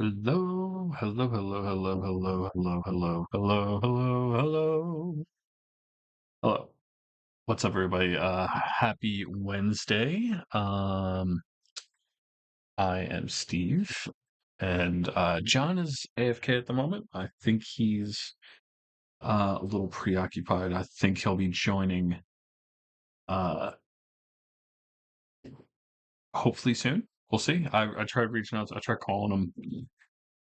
Hello, hello, hello, hello, hello, hello, hello, hello, hello, hello. Hello. What's up, everybody? Happy Wednesday. I am Steve, and John is AFK at the moment. I think he's a little preoccupied. I think he'll be joining uh hopefully soon. We'll see. I tried reaching out, I tried calling him,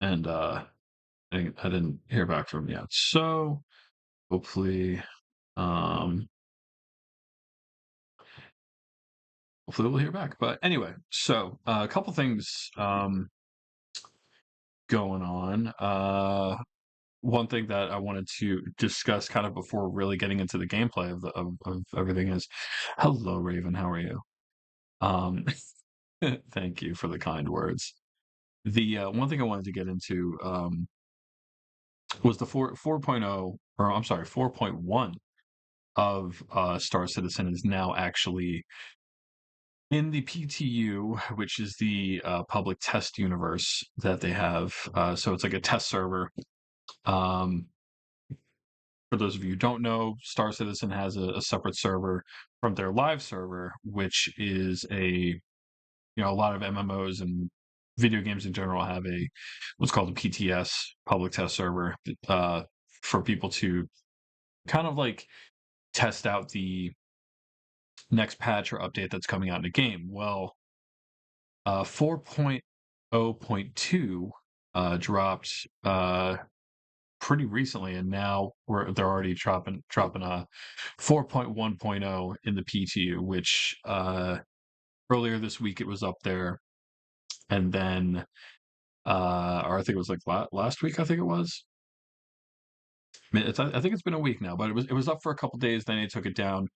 and I didn't hear back from him yet. So hopefully um hopefully we'll hear back. But anyway, so a couple things going on. One thing that I wanted to discuss kind of before really getting into the gameplay of everything is, hello Raven, how are you? Um, thank you for the kind words. The one thing I wanted to get into was the 4.0, or I'm sorry, 4.1 of Star Citizen is now actually in the PTU, which is the public test universe that they have. So it's like a test server. Um, for those of you who don't know, Star Citizen has a separate server from their live server, which is a lot of MMOs and video games in general have a what's called a PTS, public test server, for people to kind of like test out the next patch or update that's coming out in the game. Well, 4.0.2 dropped pretty recently, and now they're already dropping a 4.1.0 in the PTU, which earlier this week it was up there, and then or I think it was like last week. I think it was. I mean, I think it's been a week now, but it was up for a couple days. Then they took it down.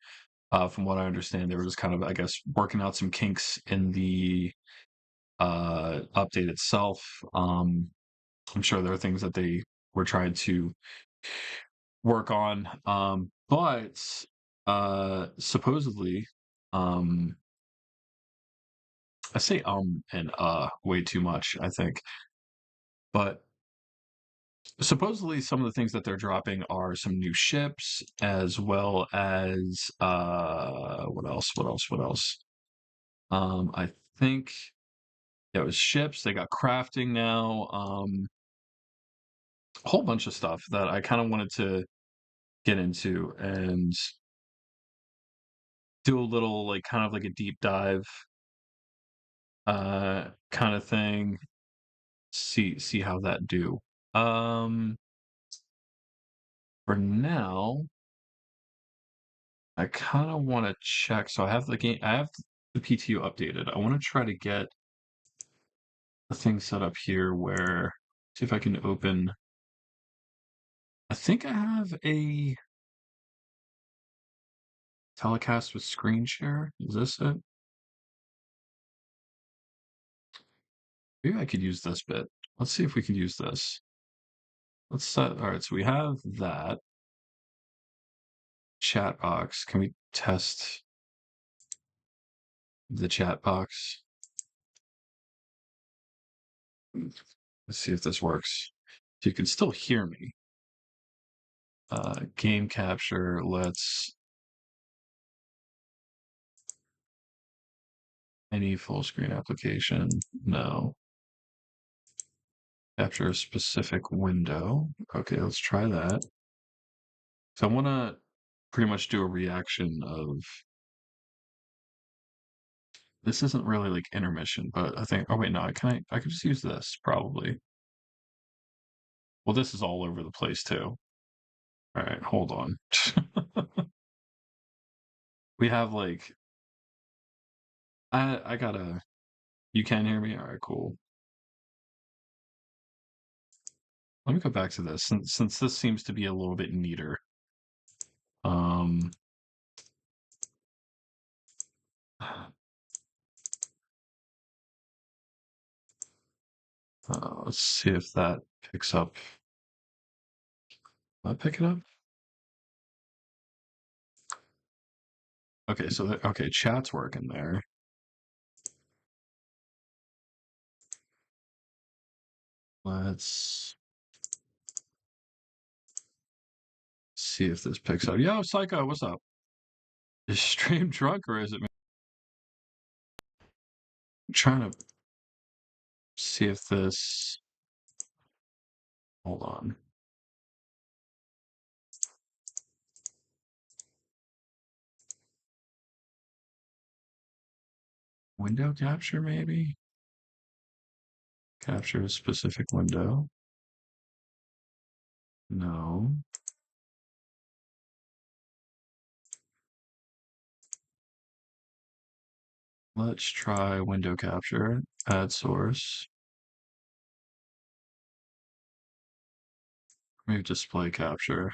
From what I understand, they were just kind of, I guess, working out some kinks in the update itself. I'm sure there are things that they were trying to work on. But supposedly, um, I say and way too much, I think. But supposedly some of the things that they're dropping are some new ships as well as what else? What else? What else? I think yeah, it was ships. They got crafting now. A whole bunch of stuff that I kind of wanted to get into and do a little like kind of like a deep dive kind of thing. See how that do. Um for now, I kind of want to check. So I have the PTU updated. I want to try to get a thing set up here where see if I can open. I think I have a telecast with screen share. Is this it? Maybe I could use this bit. Let's see if we can use this. Let's set. All right, so we have that chat box. Can we test the chat box? Let's see if this works. If you can still hear me. Game capture. Let's any full screen application. No. Capture a specific window. Okay, let's try that. So I want to pretty much do a reaction of this isn't really like intermission, but I think oh wait, no, I could just use this probably. Well, this is all over the place too. All right, hold on. We have like I gotta you can hear me? All right, cool. Let me go back to this since this seems to be a little bit neater. Um let's see if that picks up. Will I pick it up? Okay, so okay, chat's working there. Let's see if this picks up. Yo, Psycho, what's up? Is stream drunk or is it me? I'm trying to see if this. Hold on. Window capture, maybe? Capture a specific window? No. Let's try window capture. Add source. Maybe display capture.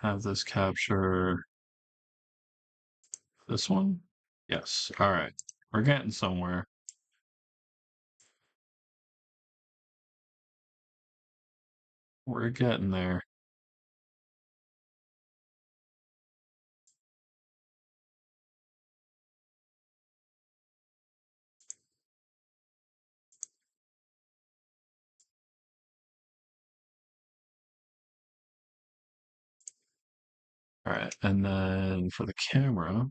Have this capture this one? Yes. All right. We're getting somewhere. We're getting there. All right. And then for the camera,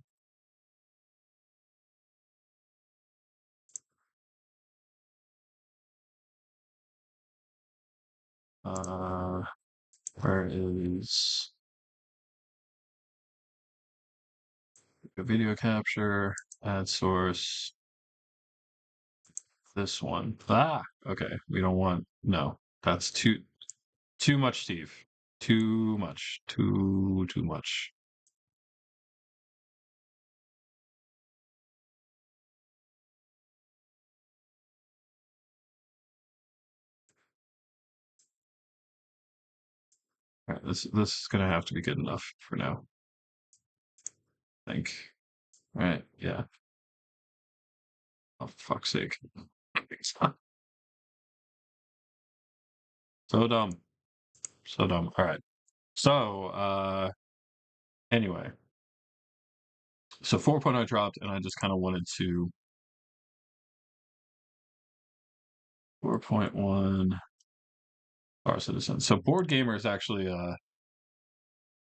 uh, where is the video capture? Add source. This one. Ah, okay. We don't want, no, that's too much, Steve. Too much. Too much. All right, this is gonna have to be good enough for now, I think. All right, yeah. Oh, fuck's sake. So dumb. So dumb. All right. So, anyway. So 4.0 dropped, and I just kind of wanted to 4.1 Star Citizen. So Board Gamer is actually a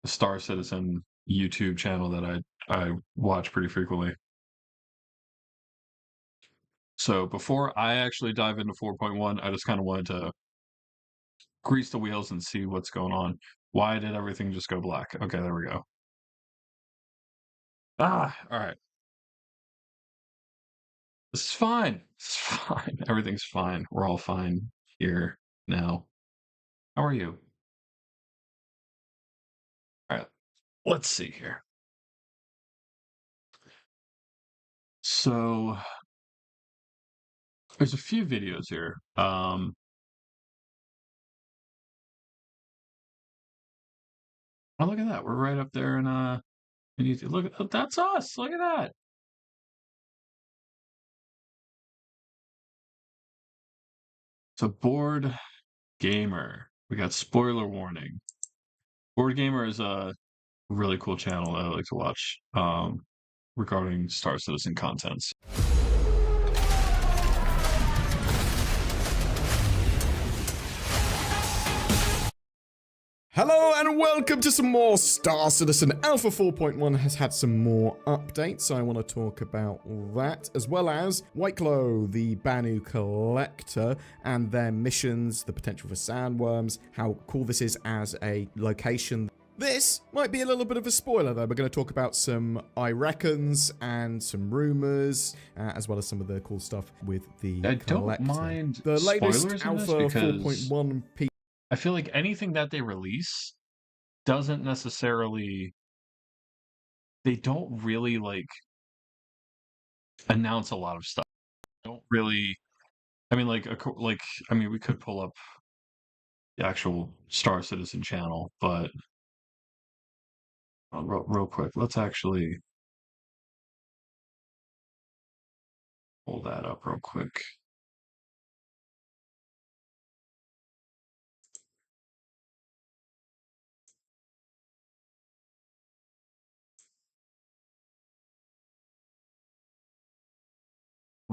Star Citizen YouTube channel that I watch pretty frequently. So before I actually dive into 4.1, I just kind of wanted to grease the wheels and see what's going on. Why did everything just go black? Okay, there we go. Ah, all right. This is fine. This is fine. Everything's fine. We're all fine here now. How are you? All right. Let's see here. So there's a few videos here. Oh, look at that. We're right up there in look at that's us. Look at that. So Board Gamer. We got spoiler warning. Board Gamer is a really cool channel that I like to watch regarding Star Citizen contents. Hello and welcome to some more Star Citizen. Alpha 4.1 has had some more updates, so I want to talk about that, as well as Whiteclaw, the Banu Collector, and their missions, the potential for sandworms, how cool this is as a location. This might be a little bit of a spoiler, though. We're going to talk about some I reckons and some rumors, as well as some of the cool stuff with the Collector. Don't mind the latest spoilers in Alpha this because 4.1 I feel like anything that they release doesn't necessarily, they don't really like announce a lot of stuff. Don't really, I mean, I mean, we could pull up the actual Star Citizen channel, but real quick, let's actually pull that up real quick.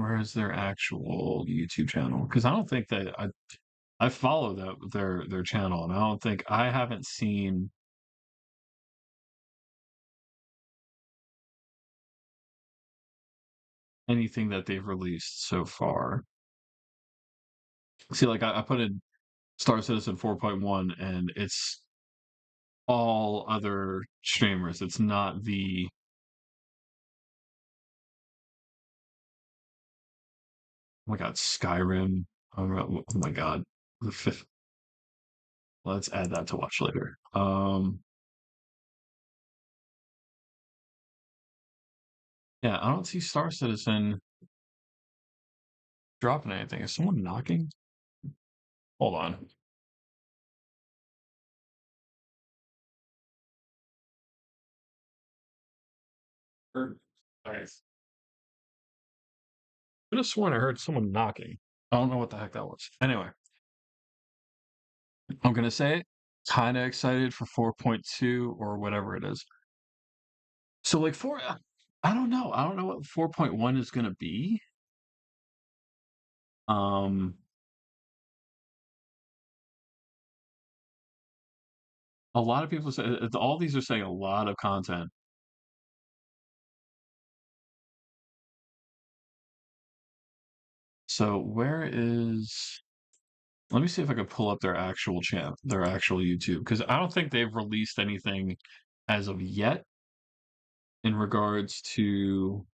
Where is their actual YouTube channel? Because I don't think that I follow their channel, and I haven't seen anything that they've released so far. See, like I put in Star Citizen 4.1, and it's all other streamers. It's not the oh my god, Skyrim. Oh my god, the fifth. Let's add that to watch later. Yeah, I don't see Star Citizen dropping anything. Is someone knocking? Hold on. Alright. I could have sworn I heard someone knocking. I don't know what the heck that was. Anyway, I'm gonna say it. Kind of excited for 4.2 or whatever it is. So like I don't know. I don't know what 4.1 is gonna be. Um, a lot of people say all these are saying a lot of content. So where is? Let me see if I can pull up their actual channel, their actual YouTube, because I don't think they've released anything as of yet in regards to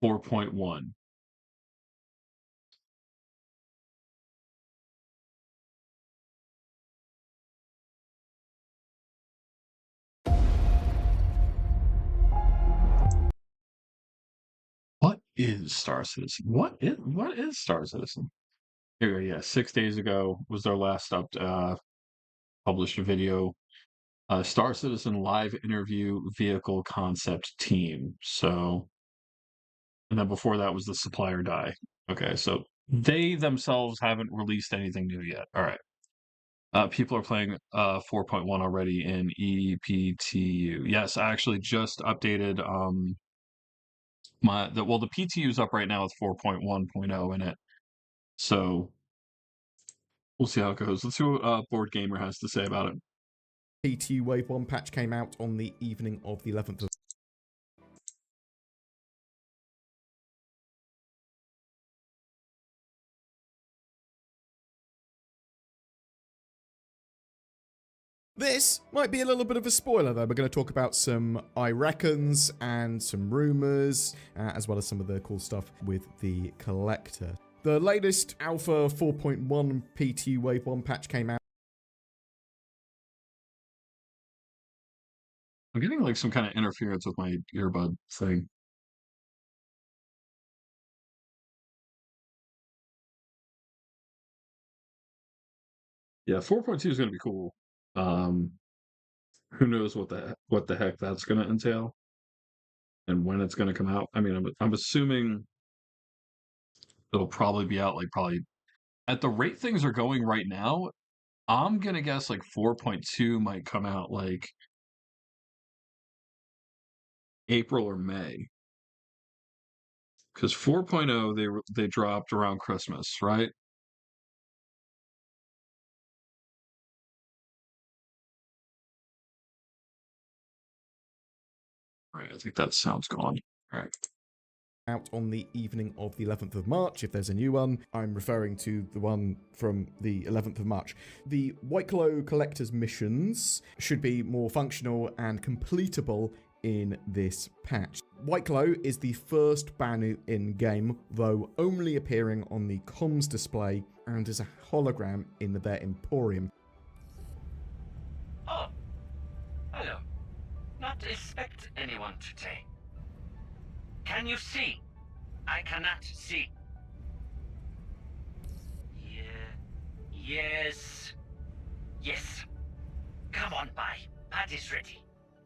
4.1. What is Star Citizen? What is Star Citizen? Here we go. Yeah, 6 days ago was their last published video. Star Citizen live interview vehicle concept team. So, and then before that was the supplier die. Okay, so they themselves haven't released anything new yet. All right. People are playing 4.1 already in EPTU. Yes, I actually just updated the PTU is up right now with 4.1.0 in it. So we'll see how it goes. Let's see what Board Gamer has to say about it. PTU Wave 1 patch came out on the evening of the 11th of This might be a little bit of a spoiler though. We're going to talk about some I reckons and some rumors, as well as some of the cool stuff with the collector. The latest Alpha 4.1 PTU Wave 1 patch came out. I'm getting like some kind of interference with my earbud thing. Yeah, 4.2 is going to be cool. Who knows what the heck that's going to entail and when it's going to come out. I mean, I'm assuming it'll probably be out like probably at the rate things are going right now. I'm going to guess like 4.2 might come out like April or May. Because 4.0 they dropped around Christmas, right? Right, I think that sounds gone. All right. Out on the evening of the 11th of March, if there's a new one. I'm referring to the one from the 11th of March. The Whiteclaw Collector's missions should be more functional and completable in this patch. Whiteclaw is the first Banu in-game, though only appearing on the comms display and as a hologram in their Emporium. Oh, hello. Not expect anyone today. Can you see? I cannot see. Yes. Yes. Come on by. Pat is ready.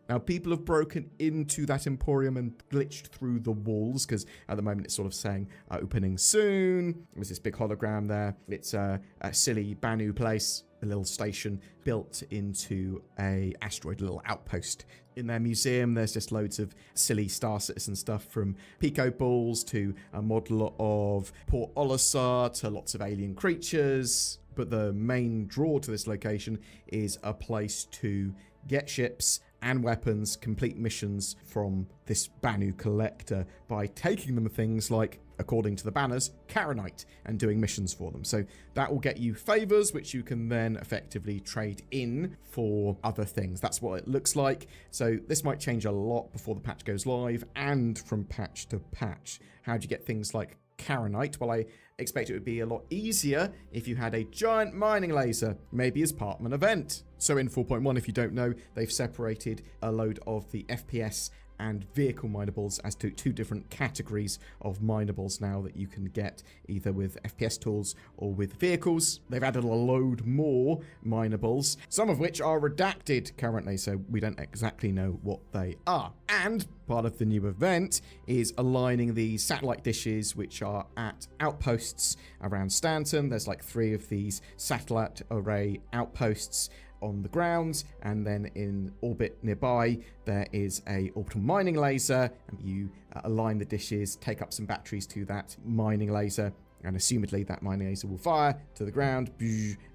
Now, people have broken into that Emporium and glitched through the walls, because at the moment it's sort of saying opening soon. There's this big hologram there. It's a silly Banu place. a little station built into a asteroid, a little outpost. In their museum, there's just loads of silly Star Citizen stuff, from Pico Balls to a model of Port Olisar to lots of alien creatures. But the main draw to this location is a place to get ships and weapons, complete missions from this Banu collector by taking them things like, according to the banners, Karenite, and doing missions for them. So that will get you favors, which you can then effectively trade in for other things. That's what it looks like. So this might change a lot before the patch goes live and from patch to patch. How do you get things like Karenite? Well, I expect it would be a lot easier if you had a giant mining laser, maybe as part of an event. So in 4.1, if you don't know, they've separated a load of the FPS and vehicle minables as to two different categories of minables now that you can get either with FPS tools or with vehicles. They've added a load more minables, some of which are redacted currently, so we don't exactly know what they are. And part of the new event is aligning the satellite dishes which are at outposts around Stanton. There's like 3 of these satellite array outposts on the ground, and then in orbit nearby there is a orbital mining laser, and you align the dishes, take up some batteries to that mining laser, and assumedly that mining laser will fire to the ground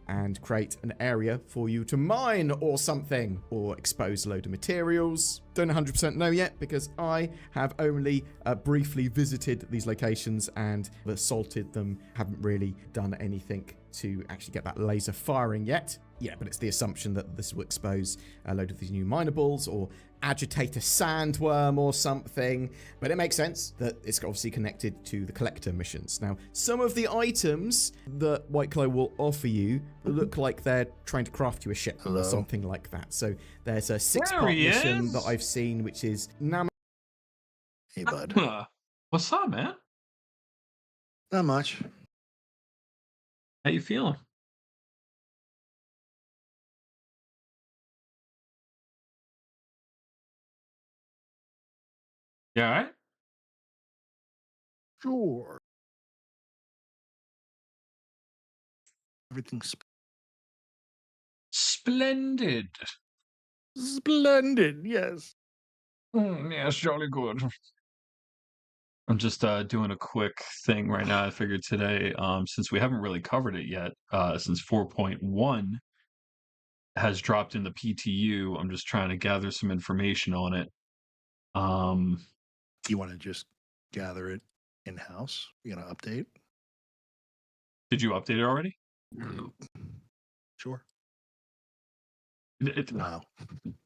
and create an area for you to mine or something, or expose a load of materials. Don't 100% know yet because I have only briefly visited these locations and assaulted them. Haven't really done anything to actually get that laser firing yet. Yeah, but it's the assumption that this will expose a load of these new minables or agitate a sandworm or something. But it makes sense that it's obviously connected to the collector missions. Now, some of the items that White Claw will offer you look like they're trying to craft you a ship or something like that. So there's a 6-part mission that I've seen, which is Hey, bud. What's up, man? Not much. How you feeling? You all right? Sure. Everything's Splendid. splendid. Yes. Yes, jolly good. I'm just doing a quick thing right now. I figured today, since we haven't really covered it yet, since 4.1 has dropped in the PTU, I'm just trying to gather some information on it. You want to just gather it in house? You gonna update? Did you update it already? Sure. No.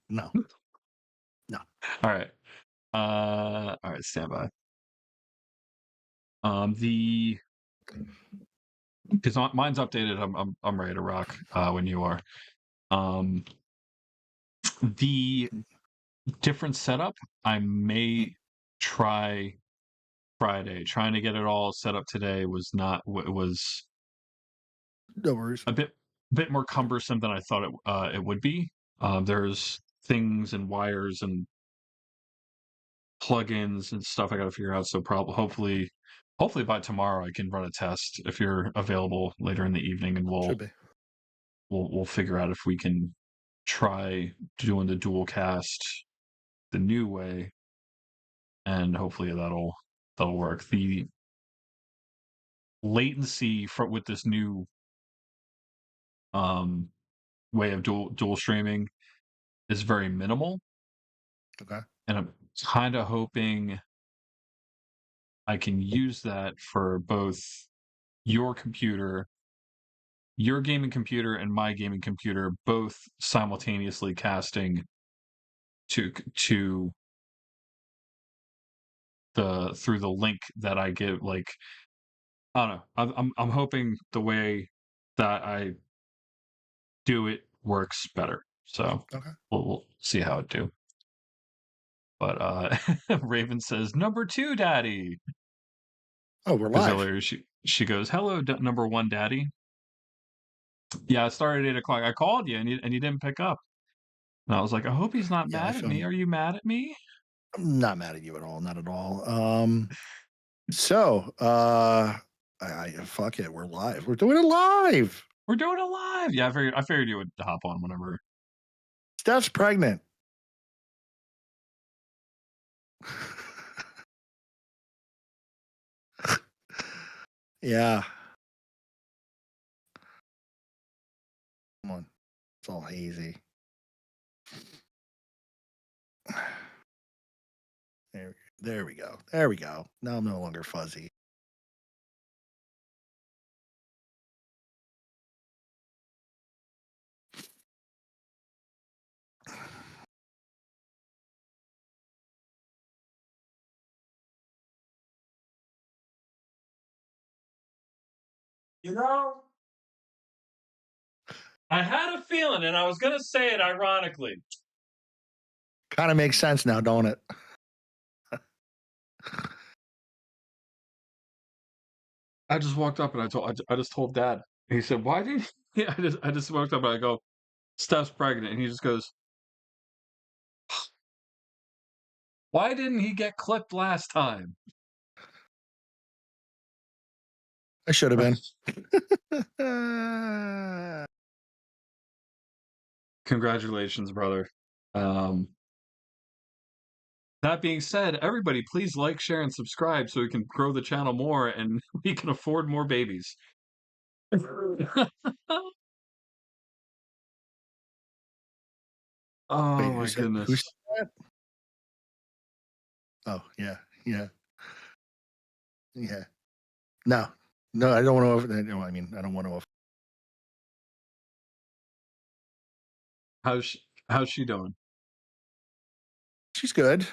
No. All right. All right. Stand by. Because mine's updated. I'm ready to rock when you are. The different setup, I may try Friday. Trying to get it all set up today was not. It was No worries. a bit more cumbersome than I thought it would be. There's things and wires and plugins and stuff I got to figure out. So hopefully by tomorrow I can run a test if you're available later in the evening, and Should be. we'll figure out if we can try doing the dual cast the new way, and hopefully that'll work. The latency with this new way of dual streaming is very minimal. Okay. And I'm kind of hoping I can use that for both your computer, your gaming computer, and my gaming computer, both simultaneously casting to through the link that I give. Like, I don't know. I'm hoping the way that I do it works better. So Okay. we'll see how it do. But Raven says, "Number 2, Daddy." Oh, we're Because live. earlier she goes, "Hello, number 1, Daddy." Yeah, it started at 8:00. I called you and you didn't pick up. And I was like, I hope he's not Yeah, mad at me. Are you mad at me? I'm not mad at you at all. Not at all. So, I fuck it. We're live. We're doing it live. We're doing it live. Yeah, I figured you would hop on whenever. Steph's pregnant. Yeah. Come on. It's all hazy. There we go. There we go. Now I'm no longer fuzzy. You know, I had a feeling, and I was gonna say it ironically. Kind of makes sense now, don't it? I just walked up and I just told Dad. He said, "Why did?" Yeah, I just walked up and I go, "Steph's pregnant," and he just goes, "Why didn't he get clipped last time?" I should have been. Congratulations, brother. Um, that being said, everybody, please like, share, and subscribe so we can grow the channel more and we can afford more babies. Wait, Oh who my said goodness. that? Oh, yeah. Yeah. Yeah. No. No, I don't want to. No, I mean, I don't want to. How's she doing? She's good.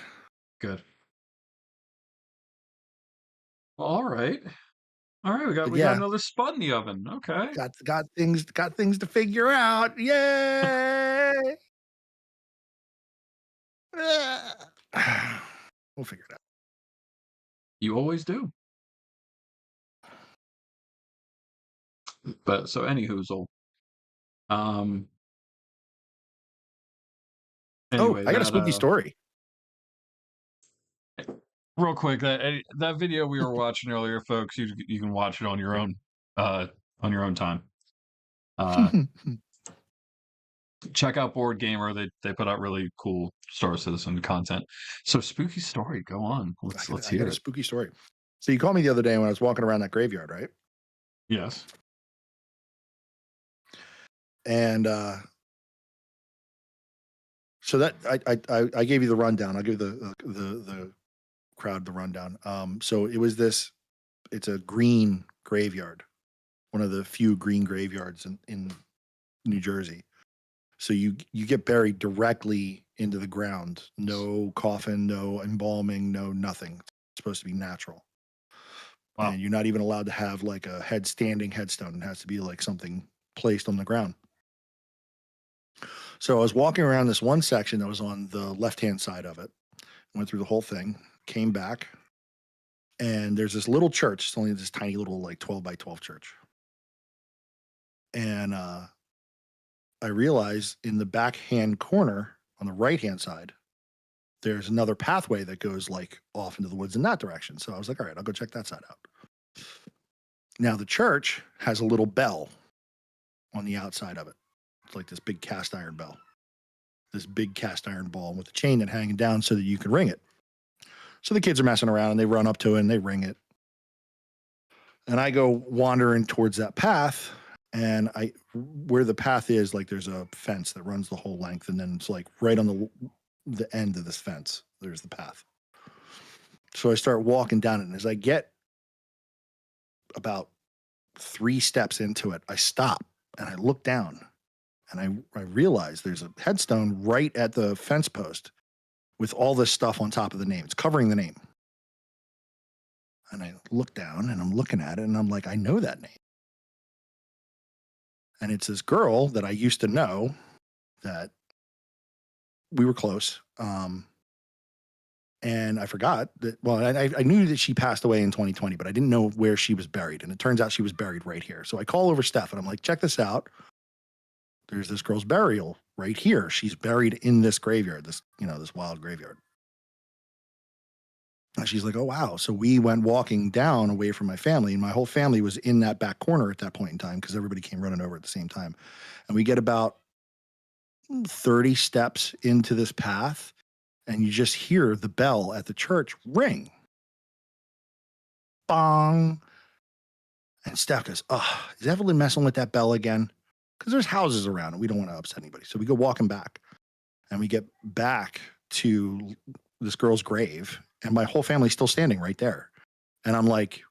Good. Well, all right. All right, But we got yeah, another spud in the oven. Okay. got things to figure out. Yay! We'll figure it out. You always do. But so anywhoozle. Um Oh, anyway, I got a spooky story. real quick, that video we were watching earlier, folks, you can watch it on your own time. Check out Board Gamer. They put out really cool Star Citizen content. So spooky story, go on. Let's I got hear a it. spooky story. So you called me the other day when I was walking around that graveyard, right? Yes. And so that I gave you the rundown. I'll give the crowd the rundown. So it was this. It's a green graveyard, one of the few green graveyards in New Jersey. So you get buried directly into the ground. No coffin, no embalming, no nothing. It's supposed to be natural. Wow. And you're not even allowed to have like a standing headstone. It has to be like something placed on the ground. So I was walking around this one section that was on the left-hand side of it. Went through the whole thing, came back, and there's this little church. It's only this tiny little like 12 by 12 church. And I realized in the backhand corner on the right-hand side, there's another pathway that goes like off into the woods in that direction. So I was like, all right, I'll go check that side out. Now the church has a little bell on the outside of it. It's like this big cast iron bell, this big cast iron ball with a chain that hanging down so that you can ring it. So the kids are messing around and they run up to it and they ring it. And I go wandering towards that path, and where the path is, like there's a fence that runs the whole length, and then it's like right on the end of this fence, there's the path. So I start walking down it, and as I get about 3 steps into it, I stop and I look down, and I realize there's a headstone right at the fence post with all this stuff on top of the name. It's covering the name. And I look down and I'm looking at it and I'm like, I know that name. And it's this girl that I used to know that we were close. And I forgot that, well, I knew that she passed away in 2020, but I didn't know where she was buried. And it turns out she was buried right here. So I call over Steph and I'm like, check this out. There's this girl's burial right here. She's buried in this graveyard, this wild graveyard. And she's like, oh, wow. So we went walking down away from my family, and my whole family was in that back corner at that point in time because everybody came running over at the same time. And we get about 30 steps into this path, and you just hear the bell at the church ring. Bong. And Steph goes, oh, is Evelyn messing with that bell again? Because there's houses around and we don't want to upset anybody. So we go walking back, and we get back to this girl's grave, and my whole family's still standing right there. And I'm like,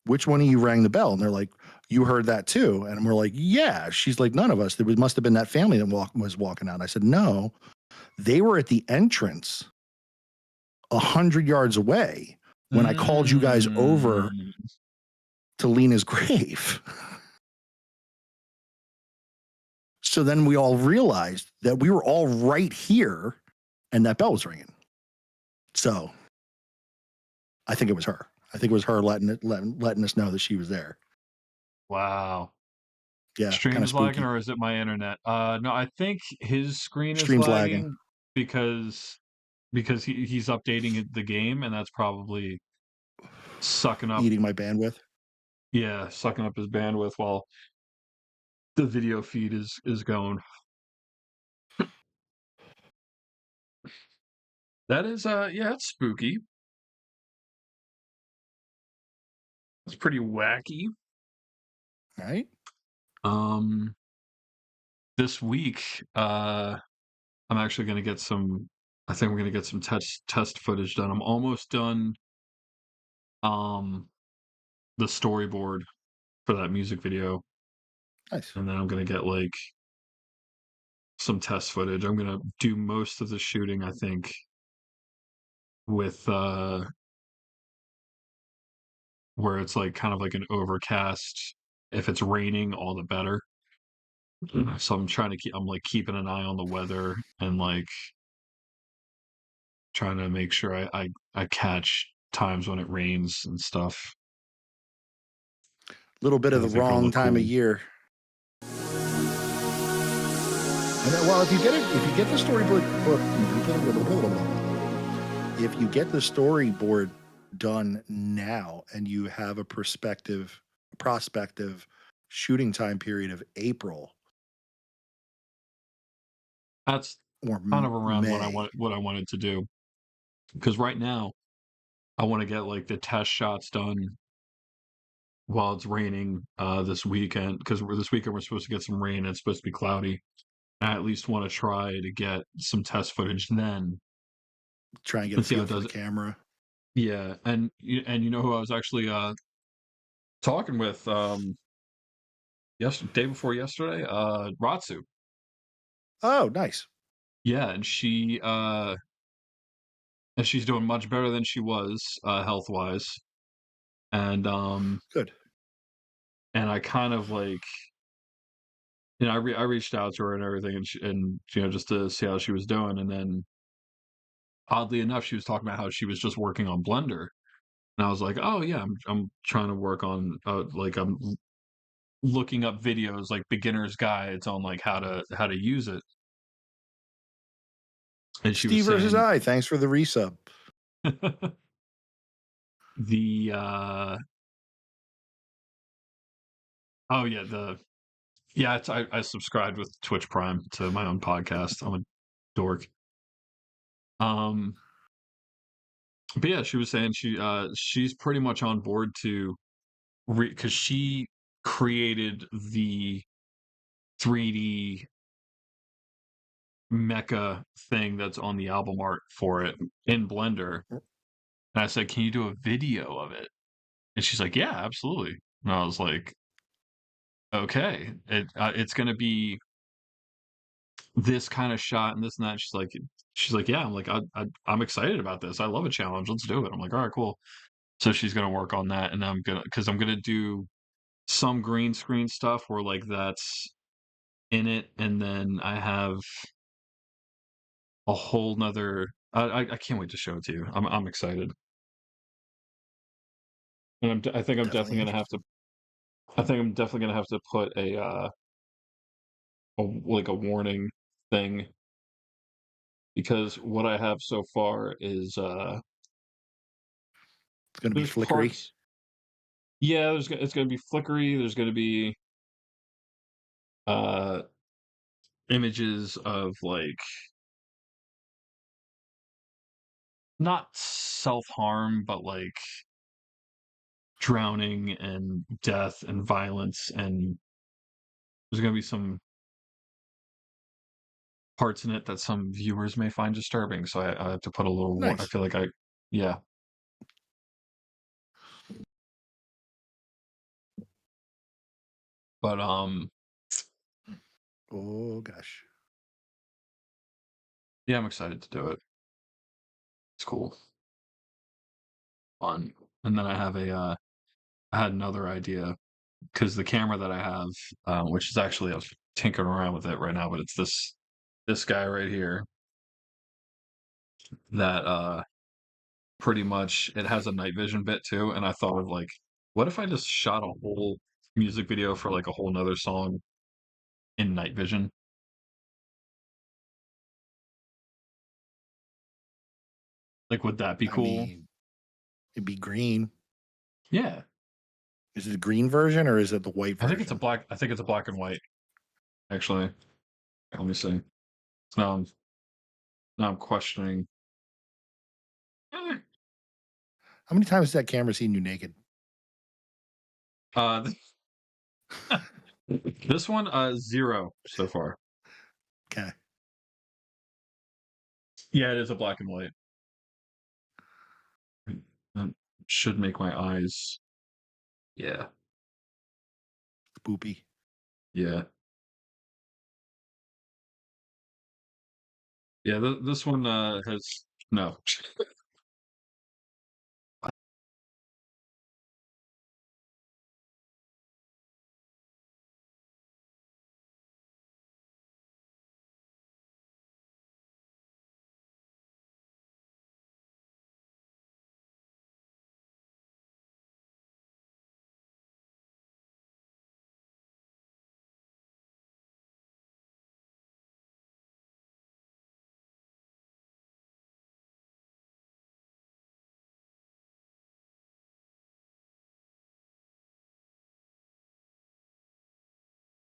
which one of you rang the bell? And they're like, you heard that too? And we're like, yeah. She's like, none of us. There must have been that family that was walking out. I said, no, they were at the entrance 100 yards away when I called you guys over to Lena's grave. So then we all realized that we were all right here and that bell was ringing. So I think it was her. I think it was her letting us know that she was there. Wow. Yeah. Stream is lagging, or is it my internet? No, I think his screen is lagging because he's updating the game, and that's probably sucking up, eating my bandwidth. Yeah, sucking up his bandwidth while the video feed is going. That is yeah, it's spooky. It's pretty wacky. Right? This week, I'm actually gonna get some. I think we're gonna get some test footage done. I'm almost done. The storyboard for that music video. Nice. And then I'm gonna get like some test footage. I'm gonna do most of the shooting, I think, with where it's like kind of like an overcast. If it's raining, all the better. So I'm trying to I'm like keeping an eye on the weather and like trying to make sure I catch times when it rains and stuff. A little bit of the wrong time of year. And then, well, if you get the storyboard if you get the storyboard done now and you have a prospective shooting time period of April, that's or kind of around May. what I wanted to do. Because right now, I want to get like the test shots done while it's raining this weekend. Because this weekend we're supposed to get some rain. And it's supposed to be cloudy. I at least want to try to get some test footage then. Try and get a feel for the camera. Yeah, and you know who I was actually talking with day before yesterday? Ratsu. Oh, nice. Yeah, and she's doing much better than she was health wise. And good. And I kind of like, you know, I reached out to her and everything, and you know, just to see how she was doing. And then oddly enough, she was talking about how she was just working on Blender. And I was like, oh yeah, I'm trying to work on like I'm looking up videos, like beginner's guides on like how to use it. And she Steve was versus saying, I, thanks for the resub. The oh yeah, I subscribed with Twitch Prime to my own podcast. I'm a dork. But yeah, she was saying she's pretty much on board to because she created the 3D mecha thing that's on the album art for it in Blender. And I said, "Can you do a video of it?" And she's like, "Yeah, absolutely." And I was like, "Okay, it's gonna be this kind of shot and this and that." She's like, "Yeah." I'm like, I'm excited about this. I love a challenge. Let's do it. I'm like, "All right, cool." So she's gonna work on that, and I'm gonna do some green screen stuff where like that's in it, and then I have a whole nother. I can't wait to show it to you. I'm excited, and I think I'm definitely gonna have to. I think I'm definitely gonna have to put a warning thing, because what I have so far is It's going to be there's flickery. parts. Yeah, it's going to be flickery. There's going to be uh images of like not self-harm, but like drowning and death and violence, and there's going to be some parts in it that some viewers may find disturbing. So I have to put a little I Nice. feel like yeah. But Oh gosh. yeah, I'm excited to do it. It's cool. Fun. And then I had another idea because the camera that I have, which is actually I'm tinkering around with it right now, but it's this guy right here that pretty much it has a night vision bit too, and I thought of like, what if I just shot a whole music video for like a whole nother song in night vision? Like, would that be I cool? mean, it'd be green. Yeah, Is it a green version or is it the white I version? think it's a black. I think it's a black and white. Actually, let me see. Now I'm questioning. Eh, How many times has that camera seen you naked? Uh, this one, 0 so far. Okay. Yeah, it is a black and white. That should make my eyes. Yeah, Spoopy. yeah, yeah. This one has no.